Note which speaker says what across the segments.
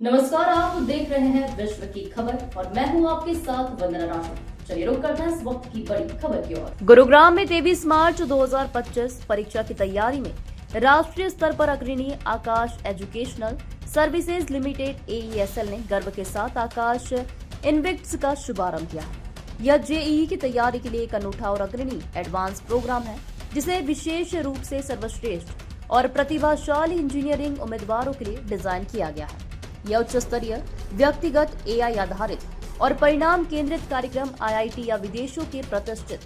Speaker 1: नमस्कार, आप देख रहे हैं विश्व की खबर और मैं हूं आपके साथ वंदना राठौर। चलिए रुक करते हैं इस वक्त की बड़ी खबर की ओर। गुरुग्राम में 23 मार्च 2025 परीक्षा की तैयारी में राष्ट्रीय स्तर पर अग्रणी आकाश एजुकेशनल सर्विसेज लिमिटेड AESL ने गर्व के साथ आकाश इनविक्ट्स का शुभारंभ किया। यह जेईई की तैयारी के लिए एक अनूठा और अग्रणी एडवांस प्रोग्राम है, जिसे विशेष रूप से सर्वश्रेष्ठ और प्रतिभाशाली इंजीनियरिंग उम्मीदवारों के लिए डिजाइन किया गया है। यह उच्च स्तरीय व्यक्तिगत AI आधारित और परिणाम केंद्रित कार्यक्रम IIT या विदेशों के प्रतिष्ठित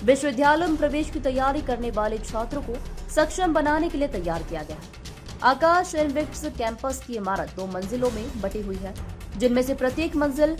Speaker 1: विश्वविद्यालयों में प्रवेश की तैयारी करने वाले छात्रों को सक्षम बनाने के लिए तैयार किया गया है। आकाश इनविक्ट्स कैंपस की इमारत 2 मंजिलों में बटी हुई है, जिनमें से प्रत्येक मंजिल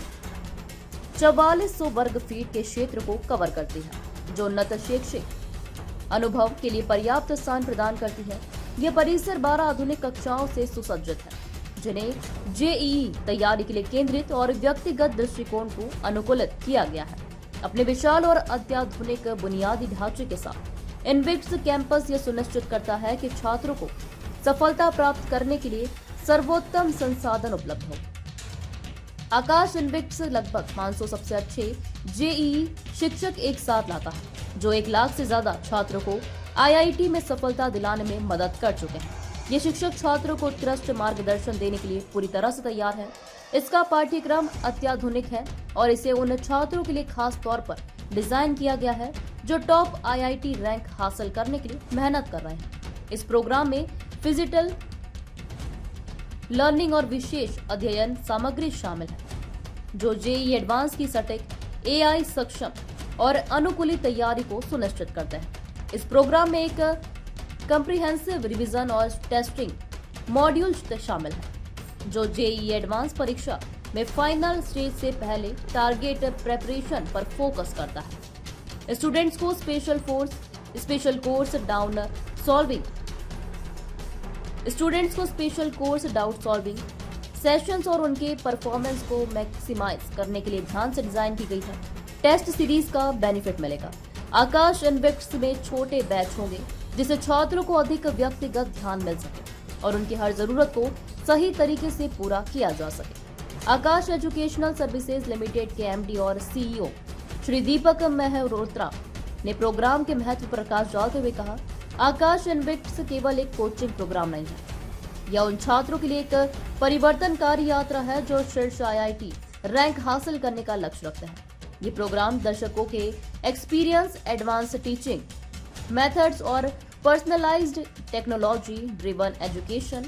Speaker 1: 4400 वर्ग फीट के क्षेत्र को कवर करती है, जो उन्नत शैक्षिक अनुभव के लिए पर्याप्त स्थान प्रदान करती है। यह परिसर 12 आधुनिक कक्षाओं से सुसज्जित है, जिन्हें जेईई तैयारी के लिए केंद्रित और व्यक्तिगत दृष्टिकोण को अनुकूलित किया गया है। अपने विशाल और अत्याधुनिक बुनियादी ढांचे के साथ इनविक्ट्स कैंपस यह सुनिश्चित करता है कि छात्रों को सफलता प्राप्त करने के लिए सर्वोत्तम संसाधन उपलब्ध हो। आकाश इनविक्ट्स लगभग 500 सबसे अच्छे जेईई शिक्षक एक साथ लाता है, जो 1 लाख से ज्यादा छात्रों को IIT में सफलता दिलाने में मदद कर चुके हैं। ये शिक्षक छात्रों को उत्कृष्ट मार्गदर्शन देने के लिए पूरी तरह से तैयार है। इसका पाठ्यक्रम अत्याधुनिक है और इसे उन छात्रों के लिए खास तौर पर डिजाइन किया गया है जो टॉप IIT रैंक हासिल करने के लिए मेहनत कर रहे हैं। इस प्रोग्राम में फिजिकल लर्निंग और विशेष अध्ययन सामग्री शामिल है, जो जेईई एडवांस की सटीक AI सक्षम और अनुकूलित तैयारी को सुनिश्चित करते हैं। इस प्रोग्राम में एक कम्प्रिहेंसिव रिवीजन और टेस्टिंग मॉड्यूल शामिल है, जो जेईई एडवांस परीक्षा में फाइनल स्टेज से पहले टारगेट प्रेपरेशन पर फोकस करता है। स्टूडेंट्स को special course doubt solving sessions और उनके परफॉर्मेंस को मैक्सिमाइज करने के लिए ध्यान से डिजाइन की गई है। टेस्ट सीरीज का बेनिफिट मिलेगा। आकाश इनविक्ट्स में छोटे बैच होंगे, जिससे छात्रों को अधिक व्यक्तिगत ध्यान मिल सके और उनकी हर जरूरत को सही तरीके से पूरा किया जा सके। आकाश एजुकेशनल सर्विसेज लिमिटेड के MD और CEO श्री दीपक मेहरोत्रा ने प्रोग्राम के महत्व पर प्रकाश डालते हुए कहा, आकाश इनविक्ट्स केवल एक कोचिंग प्रोग्राम नहीं है, यह उन छात्रों के लिए एक परिवर्तनकारी यात्रा है जो शीर्ष IIT रैंक हासिल करने का लक्ष्य रखते हैं। ये प्रोग्राम दर्शकों के एक्सपीरियंस, एडवांस टीचिंग मेथड्स और पर्सनलाइज्ड टेक्नोलॉजी ड्रिवन एजुकेशन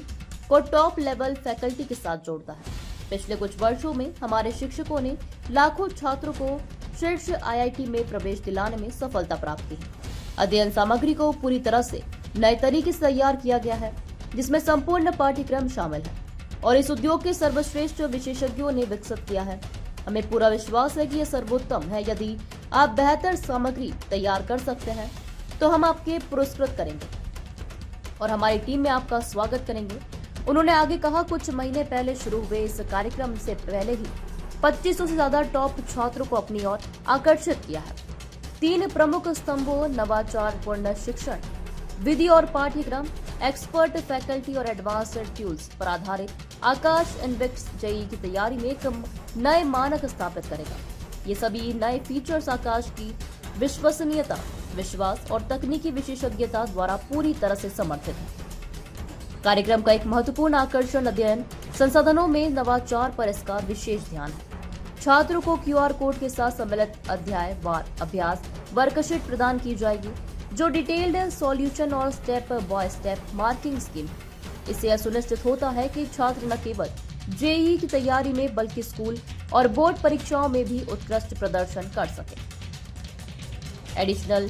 Speaker 1: को टॉप लेवल फैकल्टी के साथ जोड़ता है। पिछले कुछ वर्षों में हमारे शिक्षकों ने लाखों छात्रों को शीर्ष IIT में प्रवेश दिलाने में सफलता प्राप्त की है। अध्ययन सामग्री को पूरी तरह से नए तरीके से तैयार किया गया है, जिसमें संपूर्ण पाठ्यक्रम शामिल है और इस उद्योग के सर्वश्रेष्ठ विशेषज्ञों ने विकसित किया है। हमें पूरा विश्वास है कि यह सर्वोत्तम है। यदि आप बेहतर सामग्री तैयार कर सकते हैं तो हम आपके पुरस्कृत करेंगे और हमारी टीम में आपका स्वागत करेंगे। उन्होंने आगे कहा, कुछ महीने पहले शुरू हुए इस कार्यक्रम से पहले ही 2500 से ज्यादा टॉप छात्रों को अपनी ओर आकर्षित किया है। 3 प्रमुख स्तंभों नवाचारपूर्ण शिक्षण, विधि और पाठ्यक्रम, एक्सपर्ट फैकल्टी और एडवांस्ड टूल्स पर आधारित आकाश इनविक्ट्स जेईई की तैयारी में एक नए मानक स्थापित करेगा। ये सभी नए फीचर्स आकाश की विश्वसनीयता, विश्वास और तकनीकी विशेषज्ञता द्वारा पूरी तरह से समर्थित है। कार्यक्रम का एक महत्वपूर्ण आकर्षण अध्ययन संसाधनों में नवाचार पर इसका विशेष ध्यान है। छात्रों को QR कोड के साथ सम्मिलित अध्यायवार अभ्यास वर्कशीट प्रदान की जाएगी, जो डिटेल्ड सॉल्यूशन और step by step marking scheme. इससे यह सुनिश्चित होता है कि छात्र न केवल जेईई की तैयारी में बल्कि स्कूल और बोर्ड परीक्षाओं में भी उत्कृष्ट प्रदर्शन कर सके। एडिशनल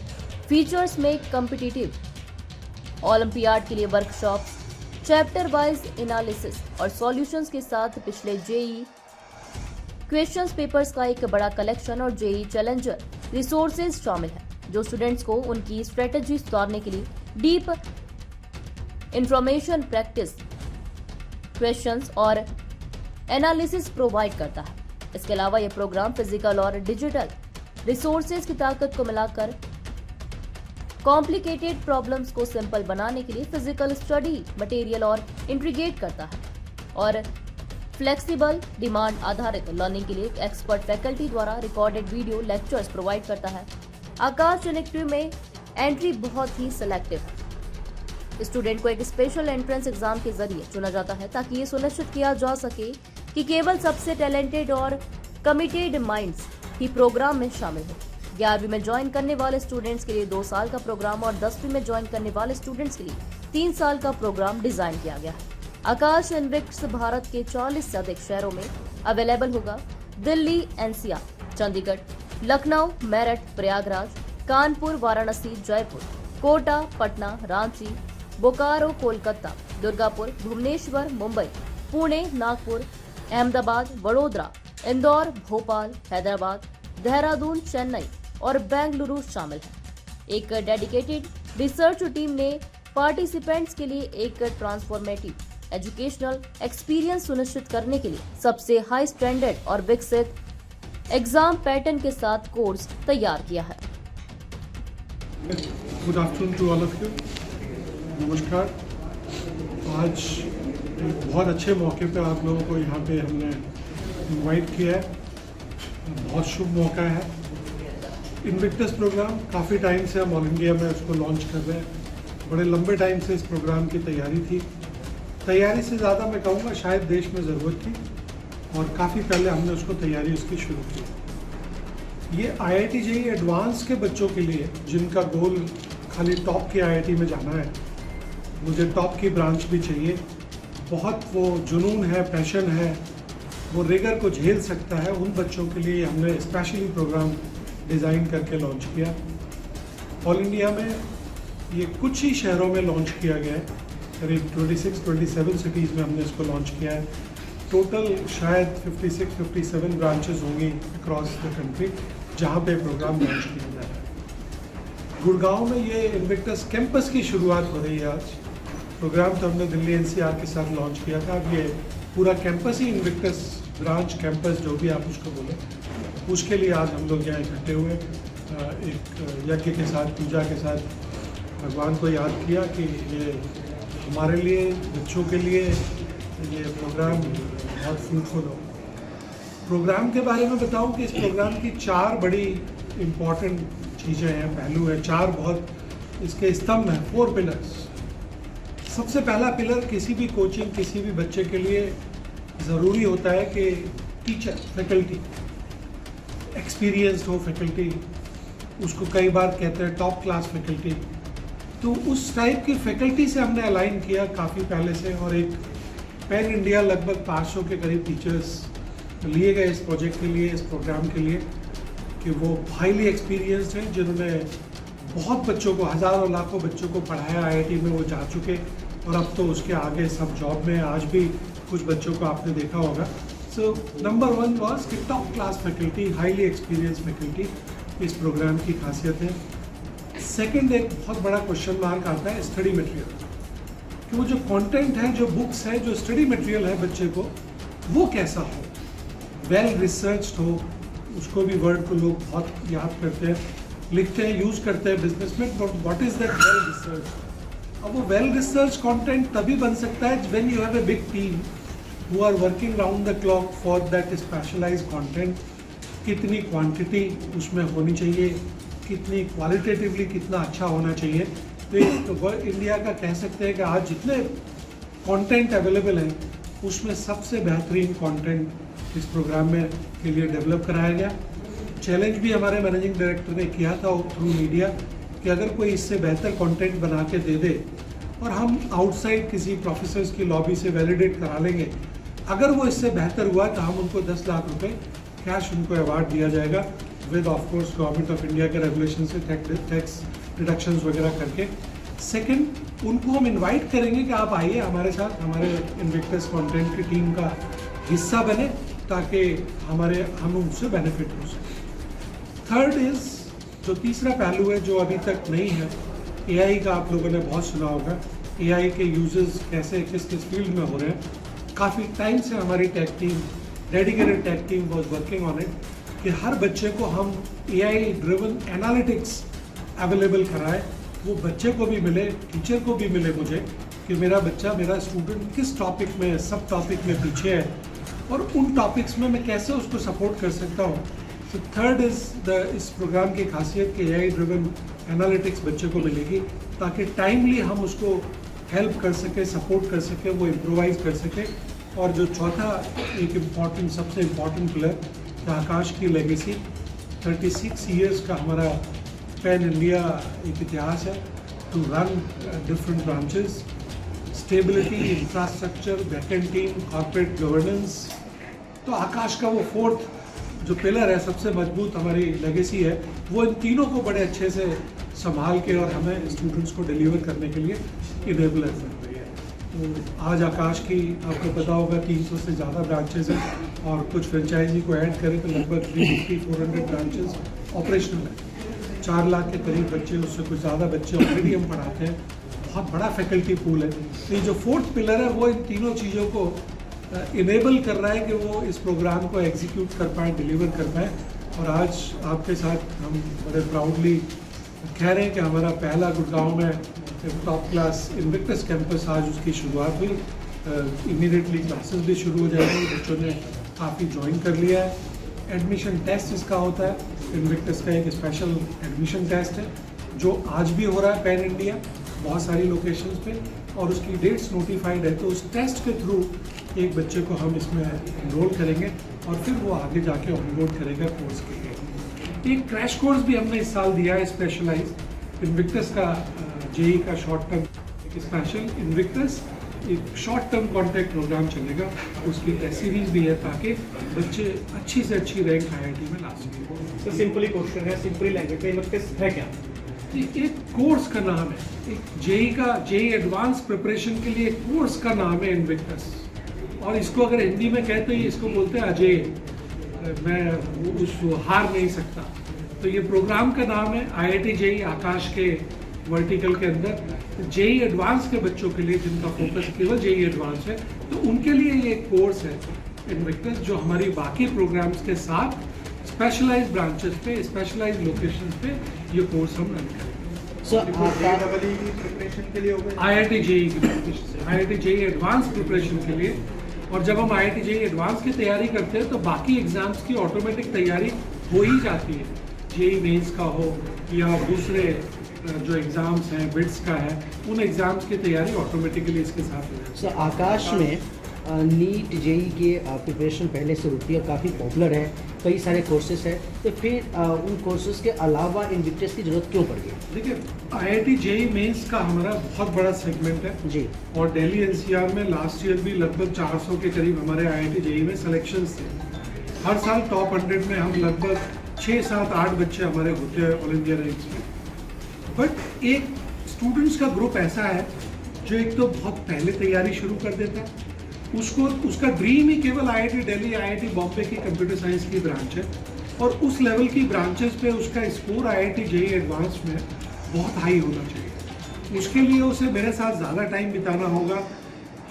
Speaker 1: फीचर्स में कॉम्पिटिटिव ओलंपियाड के लिए वर्कशॉप्स, चैप्टर वाइज एनालिसिस और सॉल्यूशंस के साथ पिछले जेईई क्वेश्चंस पेपर्स का एक बड़ा कलेक्शन और जेईई चैलेंजर रिसोर्सेज शामिल है, जो स्टूडेंट्स को उनकी स्ट्रेटेजी सुधारने के लिए डीप इंफॉर्मेशन, प्रैक्टिस क्वेश्चंस और एनालिसिस प्रोवाइड करता है। इसके अलावा यह प्रोग्राम फिजिकल और डिजिटल रिसोर्सेज की ताकत को मिलाकर कॉम्प्लिकेटेड प्रॉब्लम्स को सिंपल बनाने के लिए फिजिकल स्टडी मटेरियल और इंटीग्रेट करता है और फ्लेक्सिबल डिमांड आधारित लर्निंग के लिए एक्सपर्ट फैकल्टी द्वारा रिकॉर्डेड वीडियो लेक्चर्स प्रोवाइड करता है। आकाश कनेक्टिव में एंट्री बहुत ही सिलेक्टिव है। स्टूडेंट को एक स्पेशल एंट्रेंस एग्जाम के जरिए चुना जाता है ताकि ये सुनिश्चित किया जा सके कि केवल सबसे टैलेंटेड और कमिटेड माइंड्स ही प्रोग्राम में शामिल हो। 11वीं में ज्वाइन करने वाले स्टूडेंट्स के लिए 2 साल का प्रोग्राम और 10वीं में ज्वाइन करने वाले स्टूडेंट्स के लिए 3 साल का प्रोग्राम डिजाइन किया गया है। आकाश इनविक्स भारत के 40 से अधिक शहरों में अवेलेबल होगा। दिल्ली, एनसीआर, चंडीगढ़, लखनऊ, मेरठ, प्रयागराज, कानपुर, वाराणसी, जयपुर, कोटा, पटना, रांची, बोकारो, कोलकाता, दुर्गापुर, भुवनेश्वर, मुंबई, पुणे, नागपुर, अहमदाबाद, वडोदरा, इंदौर, भोपाल, हैदराबाद, देहरादून, चेन्नई और बेंगलुरु शामिल है। एक डेडिकेटेड रिसर्च टीम ने पार्टिसिपेंट्स के लिए एक ट्रांसफॉर्मेटिव एजुकेशनल एक्सपीरियंस सुनिश्चित करने के लिए सबसे हाई स्टैंडर्ड और विकसित एग्जाम पैटर्न के साथ कोर्स तैयार किया है।
Speaker 2: Good afternoon to all of you. नमस्कार। आज एक बहुत अच्छे मौके पे आप लोगों को यहाँ पे हमने इनवाइट किया है। बहुत शुभ मौका है। इनविक्टस प्रोग्राम काफ़ी टाइम से हम ऑल इंडिया में उसको लॉन्च कर रहे हैं। बड़े लंबे टाइम से इस प्रोग्राम की तैयारी थी। तैयारी से ज़्यादा मैं कहूँगा शायद देश में ज़रूरत थी और काफ़ी पहले हमने उसको तैयारी उसकी शुरू की। ये IIT JEE एडवांस के बच्चों के लिए जिनका गोल खाली टॉप के IIT में जाना है, मुझे टॉप की ब्रांच भी चाहिए, बहुत वो जुनून है, पैशन है, वो रिगर को झेल सकता है, उन बच्चों के लिए हमने स्पेशली प्रोग्राम डिज़ाइन करके लॉन्च किया। ऑल इंडिया में ये कुछ ही शहरों में लॉन्च किया गया है। करीब 26-27 सिटीज़ में हमने इसको लॉन्च किया है। टोटल शायद 56-57 ब्रांचेस होंगी अक्रॉस द कंट्री जहाँ पे प्रोग्राम लॉन्च किया जा रहा है। गुड़गांव में ये इनविक्टस कैंपस की शुरुआत हो रही है आज। प्रोग्राम तो हमने दिल्ली NCR के साथ लॉन्च किया था। अब ये पूरा कैंपस ही इनविक्टस ब्रांच कैंपस जो भी आप उसको बोले, उसके लिए आज हम लोग यहाँ इकट्ठे हुए एक यज्ञ के साथ, पूजा के साथ भगवान को याद किया कि ये हमारे लिए, बच्चों के लिए ये प्रोग्राम बहुत फ्रूटफुल हो। प्रोग्राम के बारे में बताऊं कि इस प्रोग्राम की 4 बड़ी इम्पॉर्टेंट चीज़ें हैं, पहलू हैं, 4 बहुत इसके स्तंभ हैं, 4 पिलर्स। सबसे पहला पिलर किसी भी कोचिंग, किसी भी बच्चे के लिए ज़रूरी होता है कि टीचर, फैकल्टी एक्सपीरियंस्ड हो। फैकल्टी उसको कई बार कहते हैं टॉप क्लास फैकल्टी। तो उस टाइप की फैकल्टी से हमने अलाइन किया काफ़ी पहले से और एक पैन इंडिया लगभग 500 के करीब टीचर्स लिए गए इस प्रोजेक्ट के लिए, इस प्रोग्राम के लिए, कि वो हाईली एक्सपीरियंस्ड हैं, जिन्होंने बहुत बच्चों को, हज़ारों लाखों बच्चों को पढ़ाया। IIT में वो जा चुके और अब तो उसके आगे सब जॉब में। आज भी कुछ बच्चों को आपने देखा होगा। सो नंबर 1 वॉज कि top class faculty, highly experience faculty इस प्रोग्राम की खासियत है। सेकेंड, एक बहुत बड़ा क्वेश्चन मार्क आता है स्टडी मटेरियल, कि वो जो कंटेंट है, जो बुक्स है, जो स्टडी मटेरियल है बच्चे को, वो कैसा हो, वेल रिसर्च्ड हो। उसको भी वर्ड को लोग बहुत याद करते हैं, लिखते हैं, यूज़ करते हैं बिजनेस में, but what is that well research. अब वो वेल रिसर्च कंटेंट तभी बन सकता है when you have a big team who are working round the clock for that specialised content. कितनी क्वांटिटी उसमें होनी चाहिए, कितनी क्वालिटेटिवली कितना अच्छा होना चाहिए। तो इंडिया का कह सकते हैं कि आज जितने कंटेंट अवेलेबल हैं उसमें सबसे बेहतरीन कंटेंट इस प्रोग्राम में के लिए डेवलप कराया गया। चैलेंज भी हमारे मैनेजिंग डायरेक्टर ने किया था थ्रू मीडिया कि अगर कोई इससे बेहतर कंटेंट बना के दे दे और हम आउटसाइड किसी प्रोफेसर्स की लॉबी से वैलिडेट करा लेंगे, अगर वो इससे बेहतर हुआ तो हम उनको 10 लाख रुपए कैश उनको अवार्ड दिया जाएगा with of course government of India के रेगुलेशन से टैक्स डिडक्शंस वगैरह करके। सेकंड, उनको हम इनवाइट करेंगे कि आप आइए हमारे साथ, हमारे इनविक्टस कंटेंट की टीम का हिस्सा बने, ताकि हम उनसे बेनिफिट हो सके। थर्ड इज़, जो तीसरा पहलू है जो अभी तक नहीं है, AI का आप लोगों ने बहुत सुना होगा। AI के यूजेस कैसे किस किस फील्ड में हो रहे हैं। काफ़ी टाइम से हमारी tech team, dedicated tech team was working on it कि हर बच्चे को हम AI ड्रिवन एनालिटिक्स अवेलेबल कराएं, वो बच्चे को भी मिले, टीचर को भी मिले मुझे, कि मेरा बच्चा, मेरा स्टूडेंट किस टॉपिक में, सब टॉपिक में पीछे है, और उन टॉपिक्स में मैं कैसे उसको सपोर्ट कर सकता हूँ। तो थर्ड इस प्रोग्राम की खासियत कि AI ड्रिवन एनालिटिक्स बच्चे को मिलेगी ताकि टाइमली हम उसको हेल्प कर सके, सपोर्ट कर सके, वो इम्प्रोवाइज कर सके। और जो चौथा एक सबसे इम्पॉर्टेंट पिलर आकाश की लेगेसी, 36 इयर्स का हमारा पैन इंडिया एक इतिहास है to run different branches, stability, infrastructure, backend team, corporate governance. तो आकाश का वो फोर्थ जो पिलर है, सबसे मजबूत हमारी लेगेसी है, वो इन तीनों को बड़े अच्छे से संभाल के और हमें स्टूडेंट्स को डिलीवर करने के लिए इनेबलर कर रही है। तो आज आकाश की आपको पता होगा 300 से ज़्यादा ब्रांचेज हैं और कुछ फ्रेंचाइजी को ऐड करें तो लगभग 350-400 ब्रांचेज ऑपरेशनल है। 4 लाख के करीब बच्चे, उससे कुछ ज़्यादा बच्चे ऑलरेडी हम पढ़ाते हैं। बहुत बड़ा फैकल्टी पूल है। तो ये जो फोर्थ पिलर है वो इन तीनों चीज़ों को इनेबल कर रहा है कि वो इस प्रोग्राम को एग्जीक्यूट कर पाएँ, डिलीवर कर पाएँ। और आज आपके साथ हम बड़े प्राउडली कह रहे हैं कि हमारा पहला गुड़गांव में टॉप क्लास इन्विक्टस कैंपस, आज उसकी शुरुआत हुई। इमीडिएटली क्लासेस भी शुरू हो जाएंगी, बच्चों ने काफ़ी ज्वाइन कर लिया है। एडमिशन टेस्ट इसका होता है, इन्विक्टस का एक स्पेशल एडमिशन टेस्ट है जो आज भी हो रहा है पैन इंडिया बहुत सारी लोकेशंस पे, और उसकी डेट्स नोटिफाइड है। तो उस टेस्ट के थ्रू एक बच्चे को हम इसमें एनरोल करेंगे और फिर वो आगे जाके ऑनबोर्ड करेगा कोर्स के लिए। एक क्रैश कोर्स भी हमने इस साल दिया है, स्पेशलाइज इन्विक्टस का, जेई का शॉर्ट टर्म एक स्पेशल इन्विक्टस एक शॉर्ट टर्म कॉन्ट्रैक्ट प्रोग्राम चलेगा, उसकी टेस्ट सीरीज भी है ताकि बच्चे अच्छी से अच्छी रैंक IIT में ला सकें।
Speaker 3: तो सिंपली क्वेश्चन है, सिंपली लैंग्वेज में इन्विक्टस है क्या?
Speaker 2: एक कोर्स का नाम है, एक जेई एडवांस प्रिपरेशन के लिए कोर्स का नाम है इन्विक्टस। और इसको अगर हिंदी में कहते तो इसको बोलते हैं अजय, मैं उसको हार नहीं सकता। तो ये प्रोग्राम का नाम है IIT जेई आकाश के वर्टिकल के अंदर जेई एडवांस के बच्चों के लिए जिनका फोकस केवल जेई एडवांस है, तो उनके लिए ये कोर्स है इन्विक्टस, जो हमारी बाकी प्रोग्राम्स के साथ स्पेशलाइज्ड ब्रांचेस पे, स्पेशलाइज्ड लोकेशंस पे ये कोर्स हम रन करेंगे।
Speaker 3: प्रिपरेशन के लिए होगा
Speaker 2: IIT जेई की IIT जेई एडवांस प्रिपरेशन के लिए। और जब हम IIT जेई एडवांस की तैयारी करते हैं तो बाकी एग्जाम्स की ऑटोमेटिक तैयारी हो ही जाती है, जेई मेंस का हो या दूसरे जो एग्जाम्स हैं, बिट्स का है, उन एग्जाम्स की तैयारी ऑटोमेटिकली इसके साथ हो जाती है।
Speaker 4: सर आकाश में नीट जेई की प्रिपरेशन पहले से होती है, काफ़ी पॉपुलर है, कई सारे कोर्सेज हैं, तो फिर उन कोर्सेज के अलावा इन्विक्टस की जरूरत क्यों पड़ी है?
Speaker 2: देखिए IIT जेई मेंस का हमारा बहुत बड़ा सेगमेंट है
Speaker 4: जी,
Speaker 2: और दिल्ली NCR में लास्ट ईयर भी लगभग 400 के करीब हमारे IIT जेई में सिलेक्शंस थे। हर साल टॉप 100 में हम लगभग 6, 7, 8 बच्चे हमारे होते हैं ऑल इंडिया रैंक्स में। बट एक स्टूडेंट्स का ग्रुप ऐसा है जो एक तो बहुत पहले तैयारी शुरू कर देता है, उसका ड्रीम ही केवल IIT दिल्ली, IIT बॉम्बे की कंप्यूटर साइंस की ब्रांच है, और उस लेवल की ब्रांचेस पे उसका स्कोर IIT जेई एडवांस में बहुत हाई होना चाहिए। उसके लिए उसे मेरे साथ ज़्यादा टाइम बिताना होगा।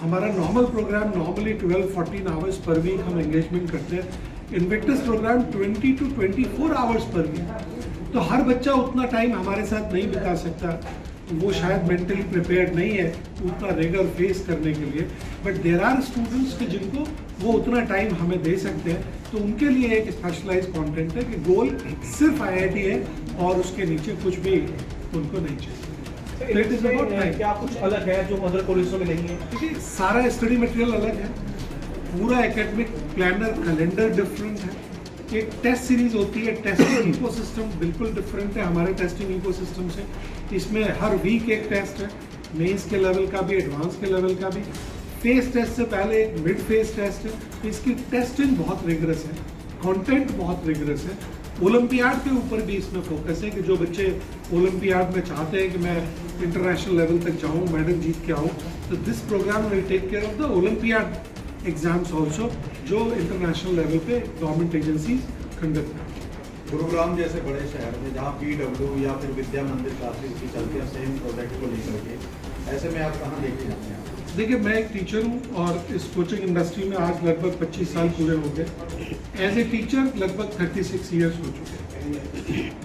Speaker 2: हमारा normal programme normally 12-14 hours per week हम एंगेजमेंट करते हैं। Invictus programme 20 to 24 hours per week. तो हर बच्चा उतना टाइम हमारे साथ नहीं बिता सकता, वो शायद मेंटली प्रिपेयर्ड नहीं है उतना रेगुलर फेस करने के लिए। बट देयर आर स्टूडेंट्स के जिनको वो उतना टाइम हमें दे सकते हैं, तो उनके लिए एक स्पेशलाइज कंटेंट है कि गोल सिर्फ IIT है और उसके नीचे कुछ भी उनको नहीं चाहिए। It is about time.
Speaker 3: क्या कुछ अलग है जो अदर कॉलेजों में नहीं है?
Speaker 2: देखिए सारा स्टडी मटेरियल अलग है, पूरा एकेडमिक प्लानर कैलेंडर डिफरेंट है, एक टेस्ट सीरीज होती है, टेस्टिंग इकोसिस्टम बिल्कुल डिफरेंट है हमारे टेस्टिंग इकोसिस्टम से। इसमें हर वीक एक टेस्ट है, मेंस के लेवल का भी, एडवांस के लेवल का भी। फेस टेस्ट से पहले एक मिड फेस टेस्ट है। इसकी टेस्टिंग बहुत रिगरस है, कंटेंट बहुत रिगरस है। ओलंपियाड के ऊपर भी इसमें फोकस है कि जो बच्चे ओलंपियाड में चाहते हैं कि मैं इंटरनेशनल लेवल तक जाऊं, मेडल जीत के आऊं, तो this programme will take care of the Olympiad exams also, जो इंटरनेशनल लेवल पे गवर्नमेंट एजेंसीज कंडक्ट करती हैं।
Speaker 5: गुरुग्राम जैसे बड़े शहर में जहाँ PW या फिर विद्या मंदिर क्लासेस की चलती है सेम प्रोजेक्ट को लेकर के, ऐसे में आप कहाँ लेके जाते हैं?
Speaker 2: देखिए मैं एक टीचर हूँ और इस कोचिंग इंडस्ट्री में आज लगभग 25 साल पूरे हो गए। एज ए टीचर लगभग 36 ईयर्स हो चुके हैं।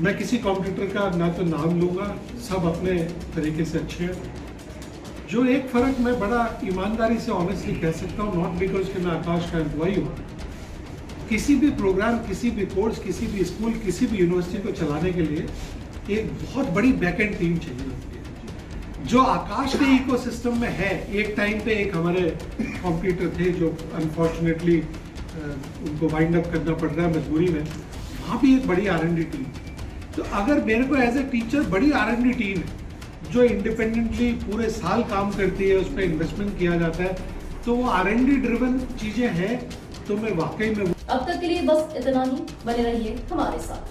Speaker 2: मैं किसी कॉम्पिटिटर का ना तो नाम लूँगा, सब अपने तरीके से अच्छे हैं। जो एक फ़र्क मैं बड़ा ईमानदारी से ऑनेस्टली कह सकता हूँ, नॉट बिकॉज कि मैं आकाश का एम्प्लॉई हूँ, किसी भी प्रोग्राम, किसी भी कोर्स, किसी भी स्कूल, किसी भी यूनिवर्सिटी को चलाने के लिए एक बहुत बड़ी बैकएंड टीम चाहिए होती है, जो आकाश के इकोसिस्टम में है। एक टाइम पे एक हमारे कॉम्पिटिटर थे जो अनफॉर्चुनेटली उनको वाइंड अप करना पड़ रहा है मजबूरी में, वहाँ भी एक बड़ी R&D टीम। तो अगर मेरे को एज ए टीचर बड़ी R&D टीम है जो इंडिपेंडेंटली पूरे साल काम करती है, उस पर इन्वेस्टमेंट किया जाता है, तो वो R&D ड्रिवन चीज़ें हैं, तो मैं वाकई में
Speaker 1: अब तक के लिए बस इतना ही। बने रहिए हमारे साथ।